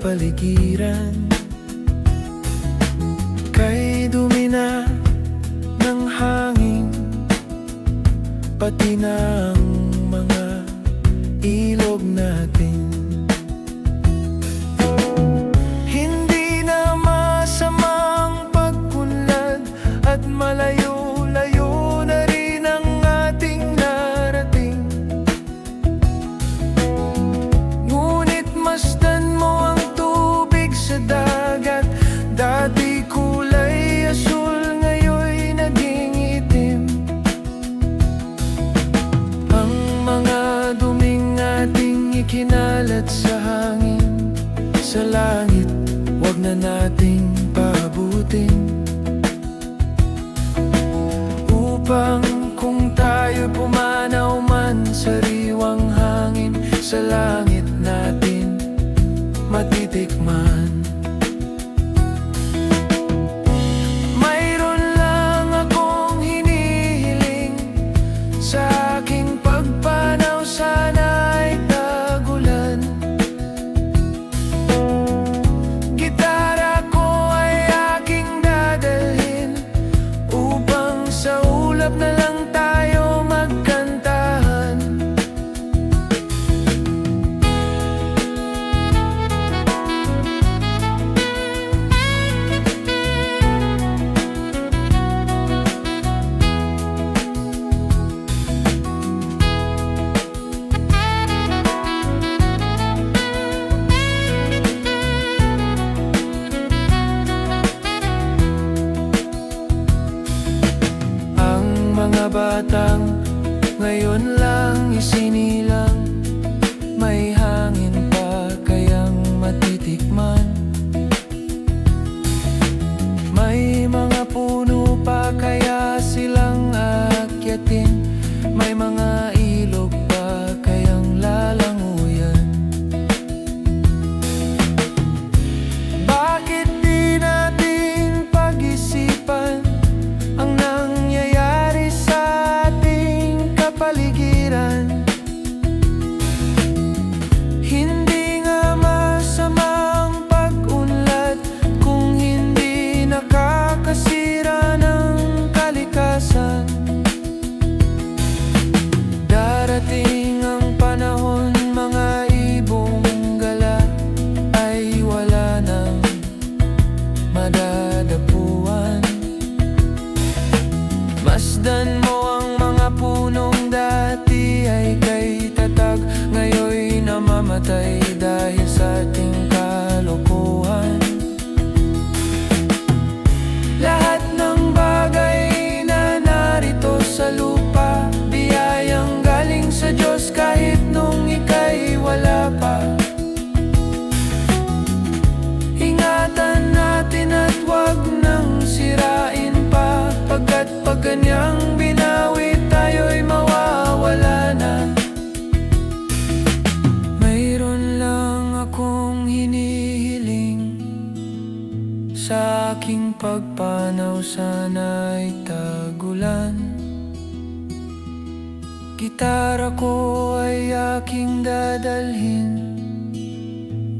kapaligiran. Kay dumi na ng hangin, pati na ang mga ilog natin. Hindi na masamang pagkunlad at malayo-layo na rin ang ating narating. Ngunit masdan mo ang tubig sa dagat, dati kulay asul, ngayon'y naging itim. Ang mga duming ating ikinalat sa hangin, sa langit, wag na nating paabutin. Upang kung tayo pumanaw man sa riwang hangin, sa langit natin matitikman. Mayroon lang akong hinihiling, sa aking pagpanaw sana ay tagulan. Gitara ko ay aking dadalhin, upang sa ulap na lang tayo magkantahan. Ang mga batang ngayon lang isinilang, may hangin pa kayang matitikman. May mga puno pa kaya silang aakyatin, may mga ilog pa kayang lalanguyan. Bakit di natin pag-isipan ang nangyayari sa ating kapaligiran? Hindi nga masamang pag-unlad kung hindi nakakasira ng kalikasan. Darating ang panahon, mga ibong gala ay wala nang madadapuan. Masdan mo ang mga punong dati ay kay tatag, ngayon'y namamatay dahil sa ating kalokohan. Lahat ng bagay na narito sa lupa, biyayang galing sa Diyos kahit nung ika'y wala pa. Ingatan natin at wag nang sirain pa, pagkat pag ganyang binawi tayo'y mawawala na. Mayroon lang akong hinihiling, sa aking pagpanaw sana'y tagulan. Gitara ko ay aking dadalhin,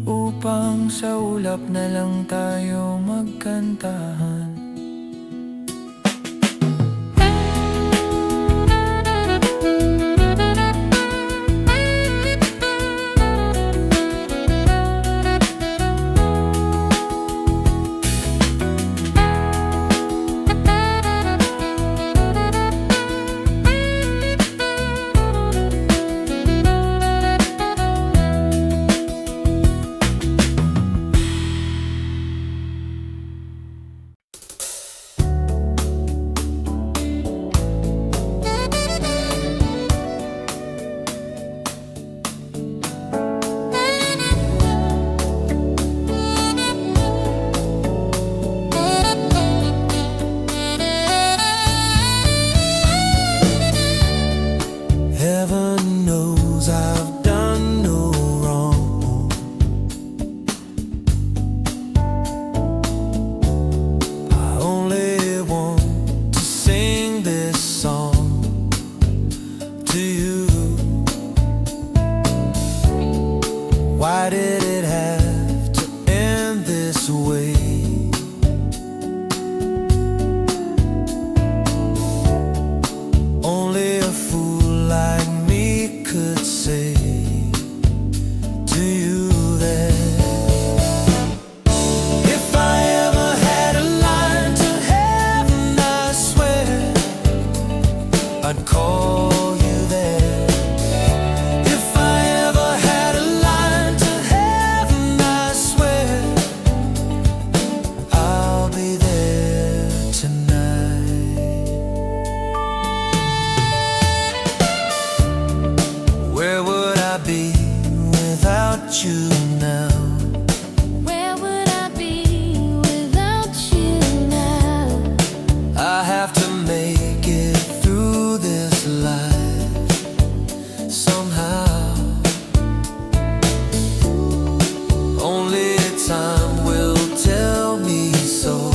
upang sa ulap na lang tayo magkantahan. Why did it have to without you now? Where would I be without you now? I have to make it through this life somehow. Only time will tell me so.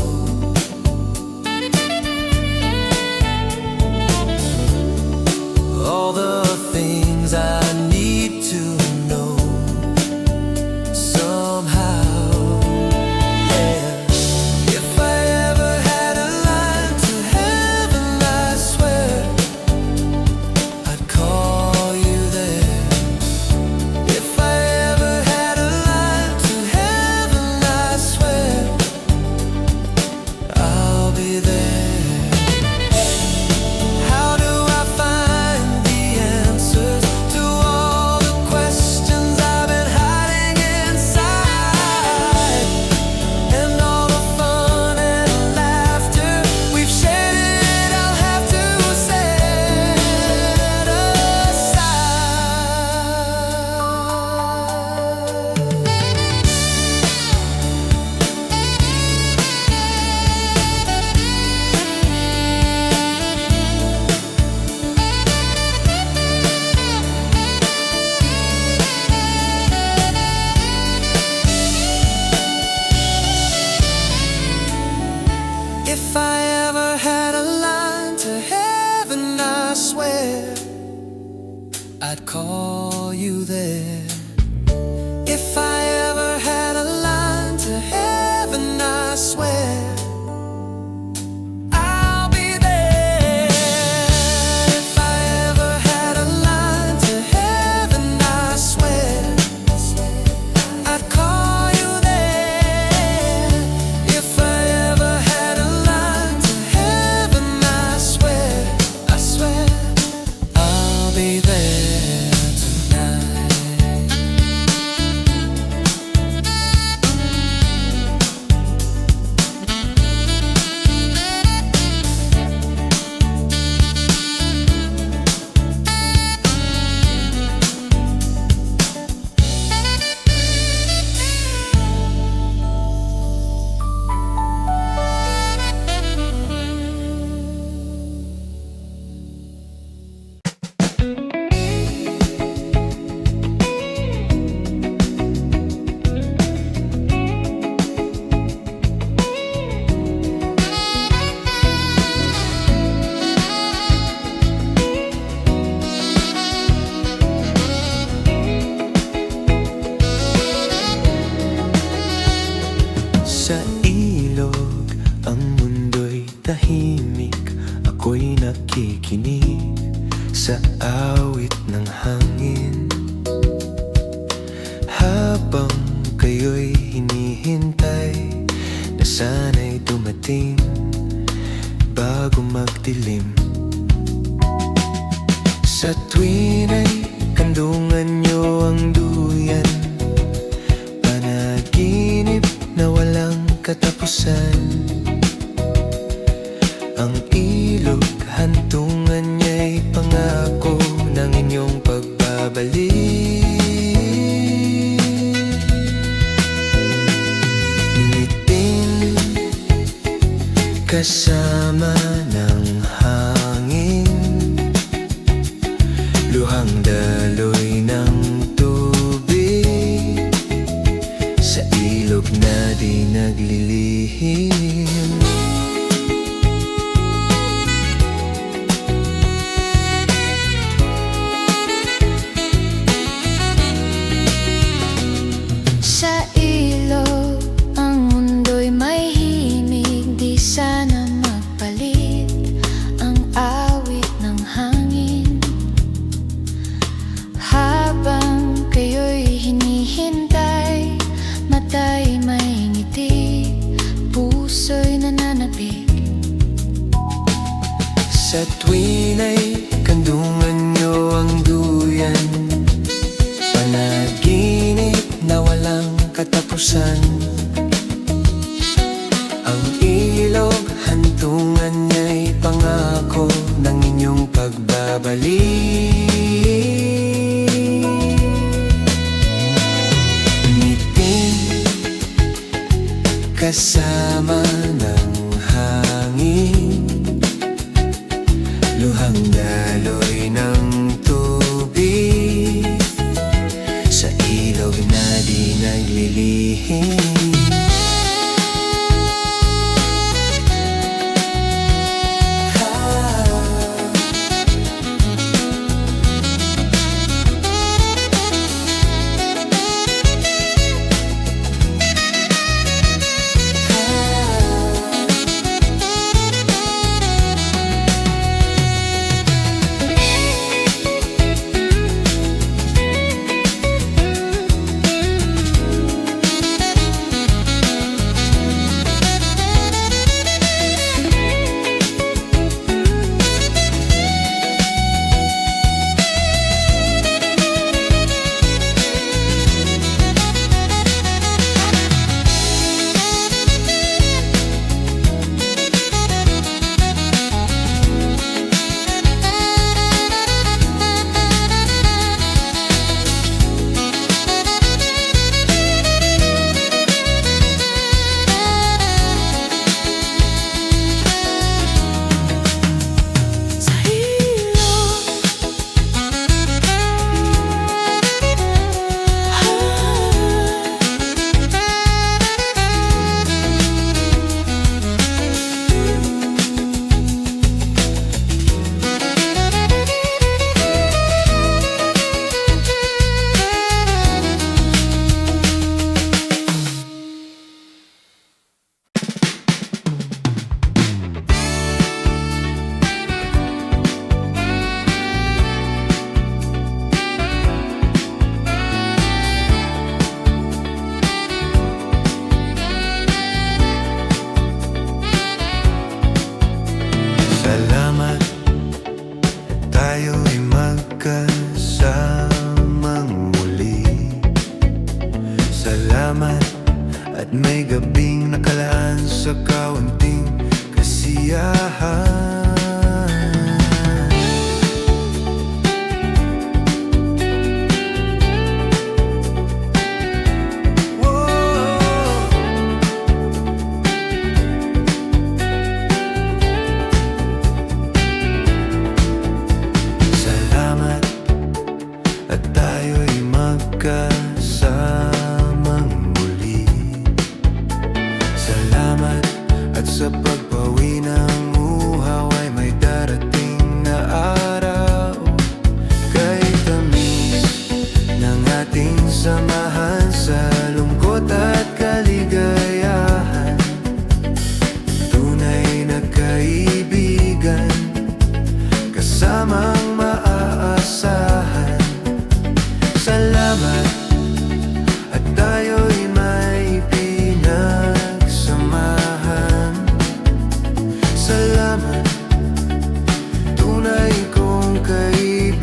All the things I need to know somehow. Yeah. If I ever had a line to heaven, I swear I'd call you there. If I ever had a line to heaven, I swear I'll be there. How do I find the answers to all the questions I've been hiding inside? And all the fun and laughter we've shared, I'll have to set If I ever had a line to heaven, I swear I'd call you there. If I ever had a line to heaven, I swear I'll be there. If I ever had a line to heaven, I swear I'd call you there. If I ever had a line to heaven, I swear I'll be there tonight. Sa ilog, ang mundo'y tahimik. Ako'y nakikinig sa awit ng hangin. Habang kayo'y hinihintay na sana'y dumating bago magdilim. Sa tuwin ay kandungan niyo ang duyan, panaginip na walang katapusan. Ang ilog, hantungan niya'y pangako ng inyong pagbabalik. Ngiting kasama ng hangin, luhang daloy ng tubig sa ilog na di naglilihim. Sa ilog, ang mundo'y may himig. Di sana magpalit ang awit ng hangin. Habang kayo'y hinihintay, mata'y may ngiti, puso'y nananapig. Sa tuwin ay kandungan niyo ang duyan, panaginip na walang katapusan. Ang ilog, hantungan niya'y pangako ng inyong pagbabalik. kasama ng hangin, luhang daloy ng tubig sa ilog na di naglilihim. Salamat, tayo'y magkasamang muli. Salamat at may gabing nakalaan sa kaunting kasiyahan. At tayo'y magkasamang muli. Salamat at sa pagbawi ng uhaw ay may darating na araw. Kay tamis ng ating samahan sa lungkot at kaligayahan, tunay na kaibigan, kasamang maaasahan. Salamat at tayo'y may pinagsamahan. Salamat, tunay kong kaibigan.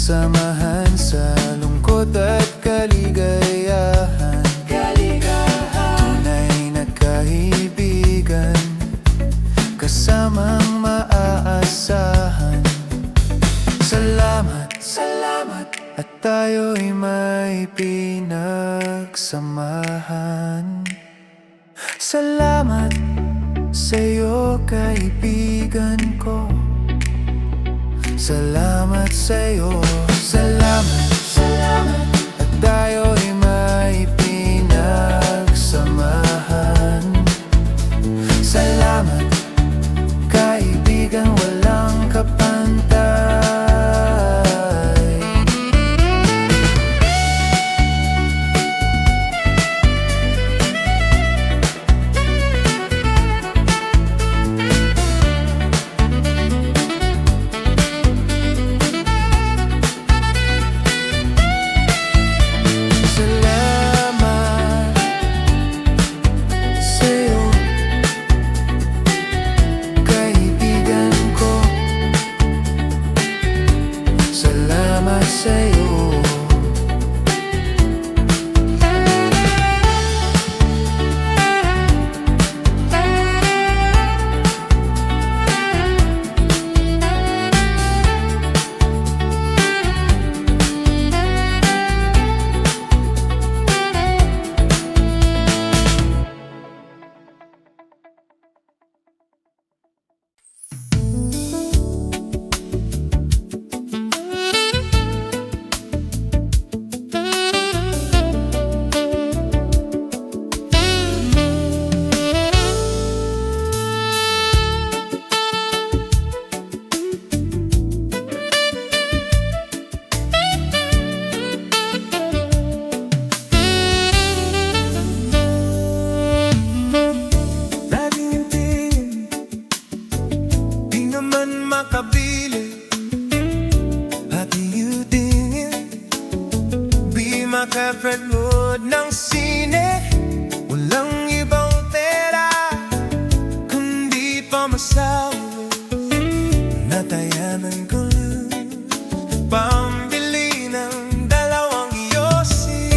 Samahan sa lungkot at kaligayahan, tunay na kaibigan, kasamang maaasahan. Salamat, salamat at tayo'y may pinagsamahan. Salamat sa'yo, kaibigan ko. Salamat sa'yo, salamat, salamat at tayo'y may pinagsamahan. Salamat, kaibigan, walang nanonood ng sine. Walang ibang pera kundi pamasahe. Natayanan ko lang pambili ng dalawang yosi.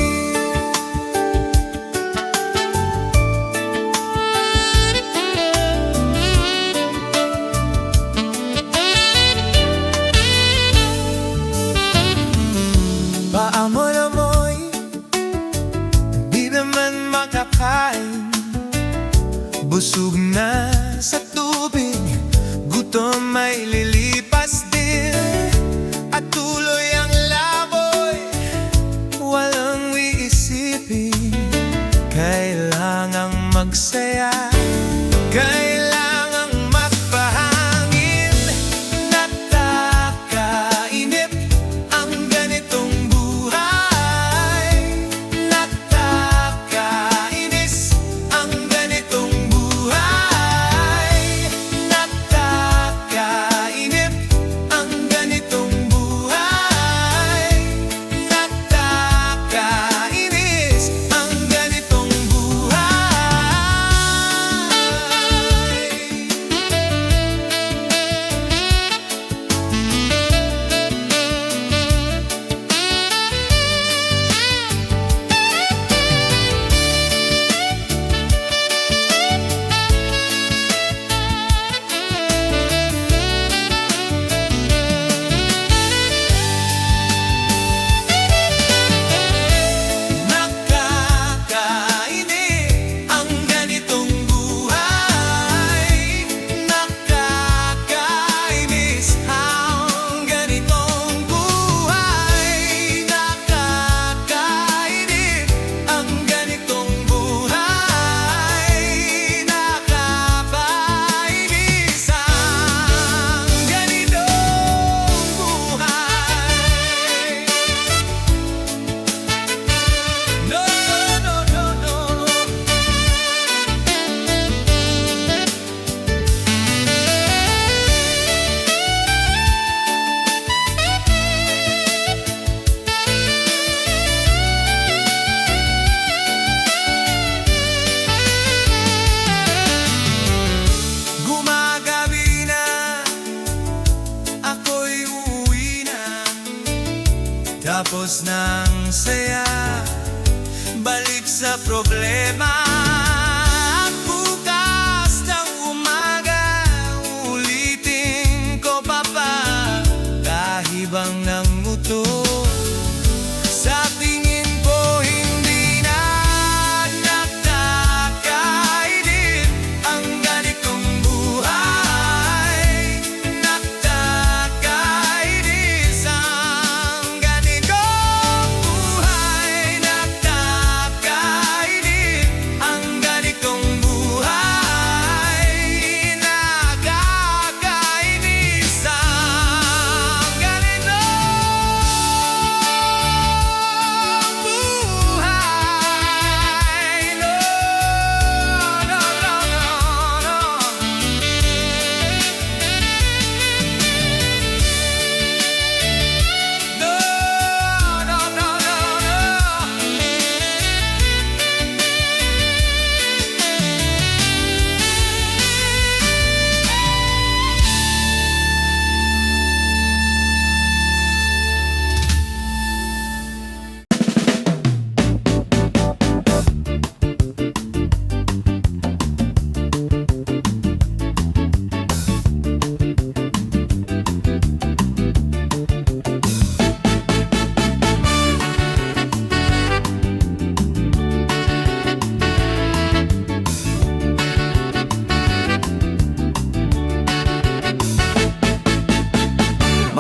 Paa mo na mo'y di naman makakain. Busog na sa tubig, gutom ay lilipas din. At tuloy ang laboy, walang iisipin. Kailangang magsaya, kailangang magpahangin. Nakakainip ang ganitong buhay. Nakakainis ang ganitong buhay. Nakakainip ang ganitong buhay. Nakakainis ang ganitong buhay. Nakakainip ang ganitong buhay. Nakakainis ang ganitong buhay. Nakakainip ang ganitong buhay. Nakakainis ang ganitong buhay. No, no, no, no. Gumagabi na, ako'y uuwi na. Tapos ng saya, balik sa problema. At bukas ng umaga, ulitin ko pa kahibang ng nguto. Sa tingin ko hindi na nakakainip ang ganitong buhay. Nakakainis ang ganitong buhay. Nakakainip ang ganitong buhay. Nakakainis ang ganitong buhay. No, no, no, no, no. No, no, no, no, no.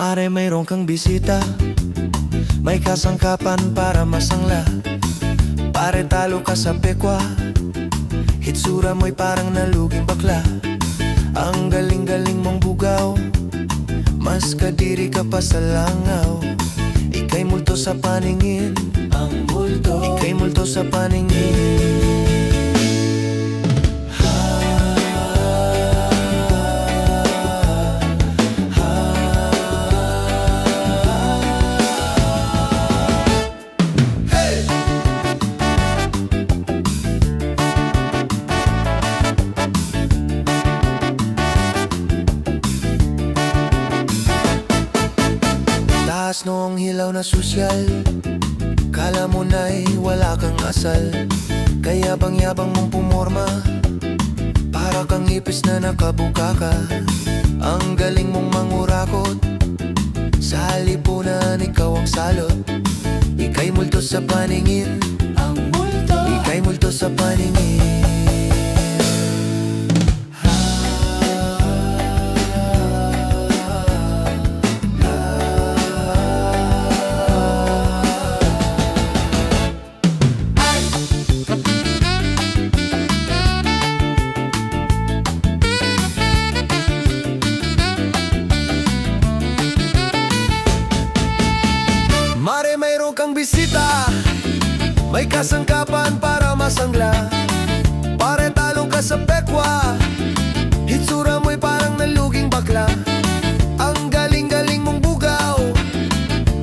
Mare, mayroon kang bisita, may kasangkapan para masangla. Pare, talo ka sa pekwa, hitsura mo'y parang naluging bakla. Ang galing-galing mong bugaw, mas kadiri ka pa sa langaw. Ika'y multo sa paningin, ang multo. Ika'y multo sa paningin. Hey! Malakas noong hilaw na sosyal, kala mo na'y wala kang asal. Kaya bang yabang mong pumorma, para kang ipis na nakabukaka. Ang galing mong mangurakot, sa lipunan ikaw ang salot. Ika'y multo sa paningin, ika'y multo sa paningin. Mare, mayroon kang bisita, may kasangkapan para masangla. Pare, talong ka sa pekwa, hitsura mo'y parang naluging bakla. Ang galing-galing mong bugaw,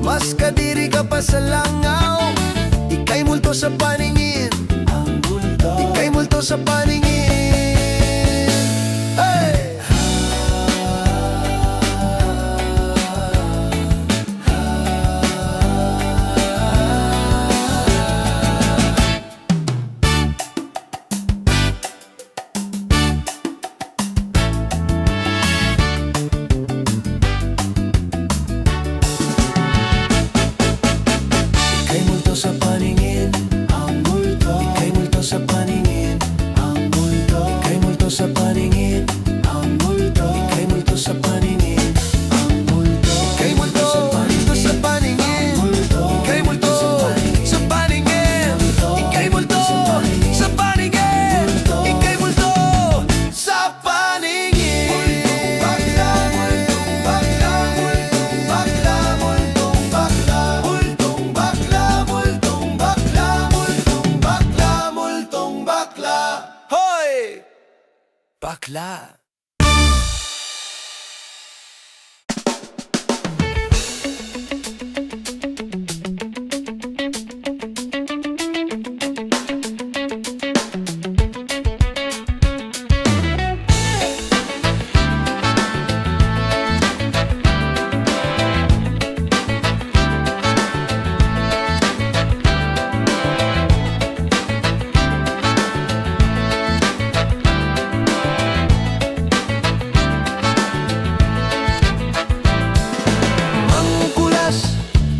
mas kadiri ka pa sa langaw. Ika'y multo sa paningin, ika'y multo sa paningin. Hey! Ika'y multo sa paningin, ang multo. Ika'y multo sa paningin, ang multo. Ika'y multo sa paningin, ang multo. Ika'y multo sa paningin, ang multo. Ika'y multo sa paningin, ika'y multo sa paningin. Ika'y multo sa paningin, ika'y multo sa paningin. Multong bakla, multong bakla, multong bakla, multong bakla, multong bakla, multong bakla, multong bakla, multong bakla. Hoy! Bakla.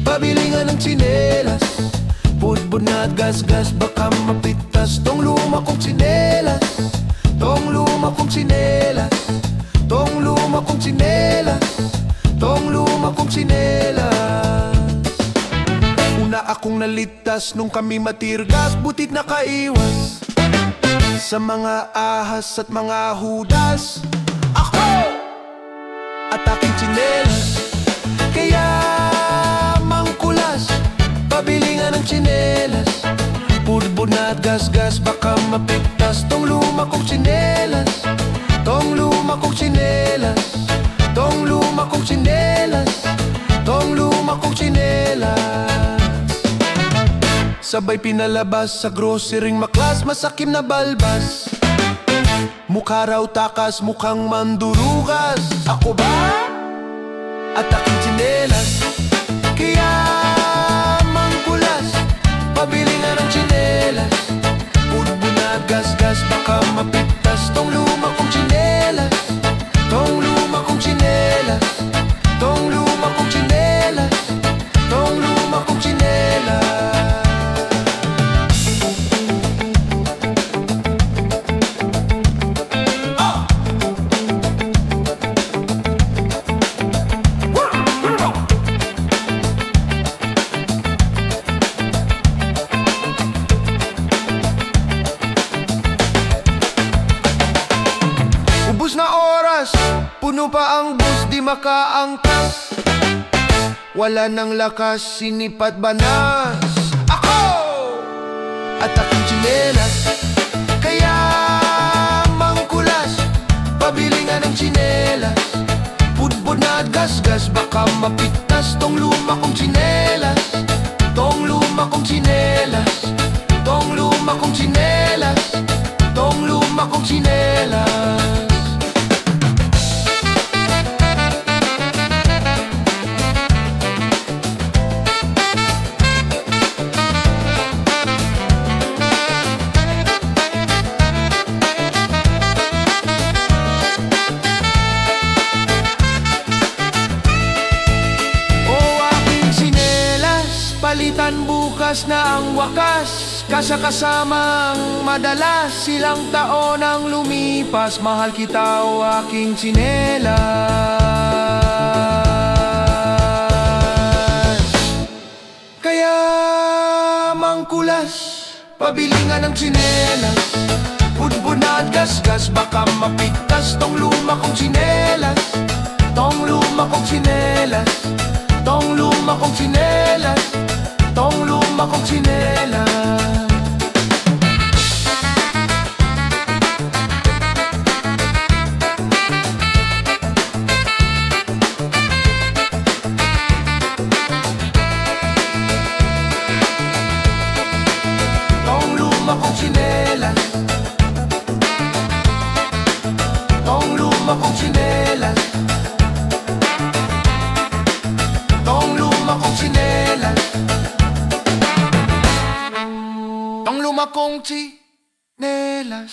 Pabilingan ng tsinelas, budbud na at gasgas, baka mapitas. Tong luma kong tsinelas, tong luma kong tsinelas, tong luma kong tsinelas, tong luma kong tsinelas. Una akong nalitas nung kami matirgas, butit nakaiwas sa mga ahas at mga hudas. Ako at aking tsinelas, kaya pabilingan ng tsinelas, budbud na at gasgas, baka mapitas. Tong luma kong tsinelas, tong luma kong tsinelas, tong luma kong tsinelas, tong luma kong tsinelas. Sabay pinalabas sa groceryng maklas, masakim na balbas. Mukha raw takas, mukhang mandurugas. Ako ba? At aking tsinelas, kaya pabilingan ng tsinelas, budbud na gasgas, baka mapitas. Tong luma kong tsinelas, tong luma kong tsinelas, tong luma kong tsinelas, tong luma kong tsinelas. Na oras, puno pa ang bus, di makaangkas. Wala nang lakas, sinipat banas. Ako at aking tsinelas, kaya mangkulas. Pabilingan ng tsinelas, budbud na at gasgas, baka mapitas. Tong luma kong tsinelas, tong luma kong tsinelas, tong luma kong tsinelas, tong luma kong tsinelas. bukas na ang wakas, kasakasamang madalas. Ilang taon ang lumipas, mahal kita o aking tsinelas. Kaya mangkulas, pabili nga ng tsinelas. Budbud na at gasgas, baka mapigtas tong luma kong tsinelas. Tong luma kong tsinelas, tong luma kong tsinelas, tong luma kong tsinelas. Tong luma kong tsinelas, tong luma kong tsinelas, tong luma kong tsinelas, tong luma kong tsinelas,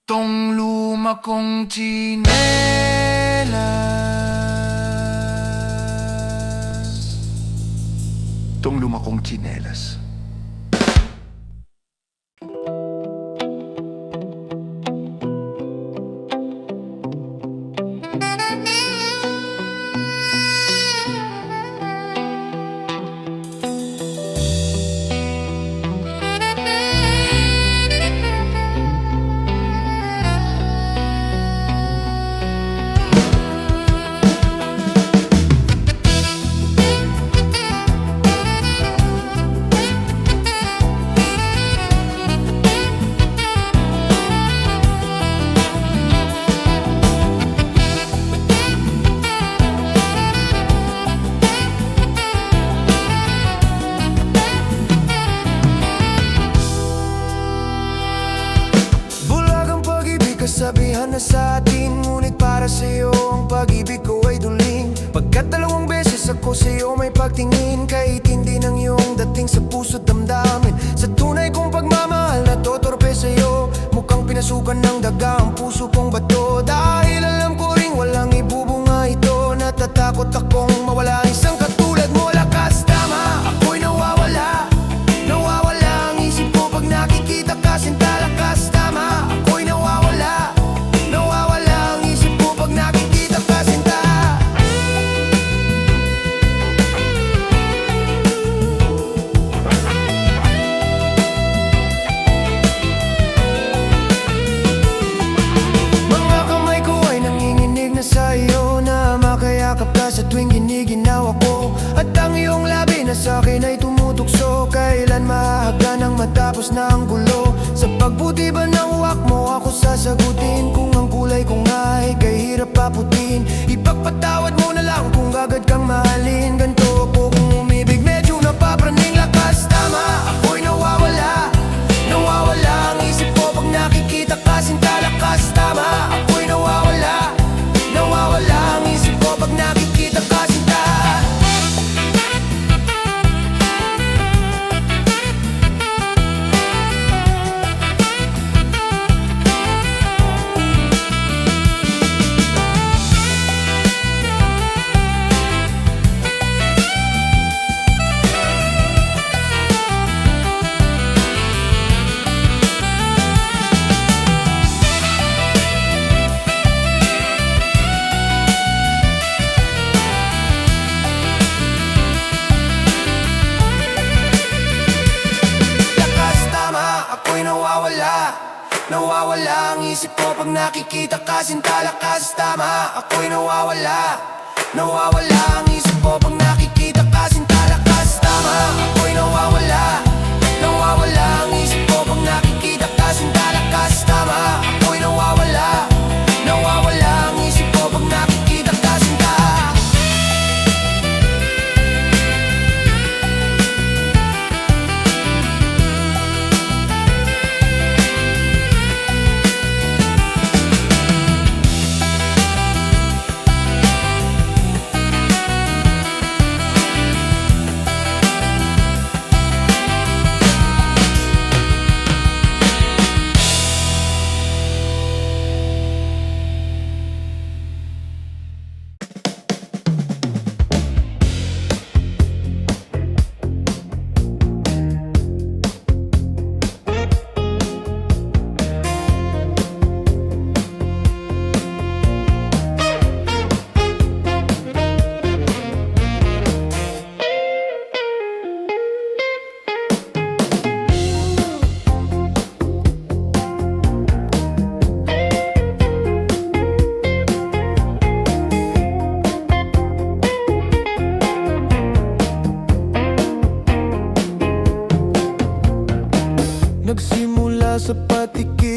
tong luma kong tsinelas, tong luma kong tsinelas. Kasabihan na sa atin, ngunit para sa'yo ang pag-ibig ko ay duling. Pagkat 2 beses ako sa'yo may pagtingin, kahit hindi ng iyong dating sa puso't damdamin. Sa tunay kong pagmamahal na totorpe sa'yo, mukhang pinasukan ng daga ang puso kong bato. Dahil alam ko ring walang ibubunga ito, natatakot akong mawala isang katulad mo. Lakas tama, ako'y nawawala, nawawala ang isip ko pag nakikita ka. Sinta lakas tama, ako'y nawawala, nawawala ang isip ko pag nakikita ka. Sinta. Mga kamay ko ay nanginginig na sa iyo, na makayakap ka sa tuwing giniginawa ko. At ang iyong labi na sa'kin ay tumutukso, kailan mahagdan ang matapos na ang gulo. Sa pagbuti ba ng uwak mo ako sasagutin, kung ang kulay ko nga ay kahirap paputin. Ipagpatawad mo na lang kung agad kang mahalin. Ganto ako kung umibig, medyo napapraning. Lakas tama, ako'y nawawala, nawawala ang isip ko pag nakikita ka. Sinta lakas tama, ako'y nawawala, nawawala ang isip ko pag nakikita ka. Sinta. Ako'y nawawala, nawawala ang isip ko pag nakikita ka. Sinta lakas tama, ako'y nawawala, nawawala ang isip ko pag nakikita ka. Sinta lakas tama, ako'y nawawala, nawawala ang isip ko pag nakikita ka. Sinta lakas tama, ako'y nawawala, nawawala ang isip ko pag nakikita ka. Sinta. patikim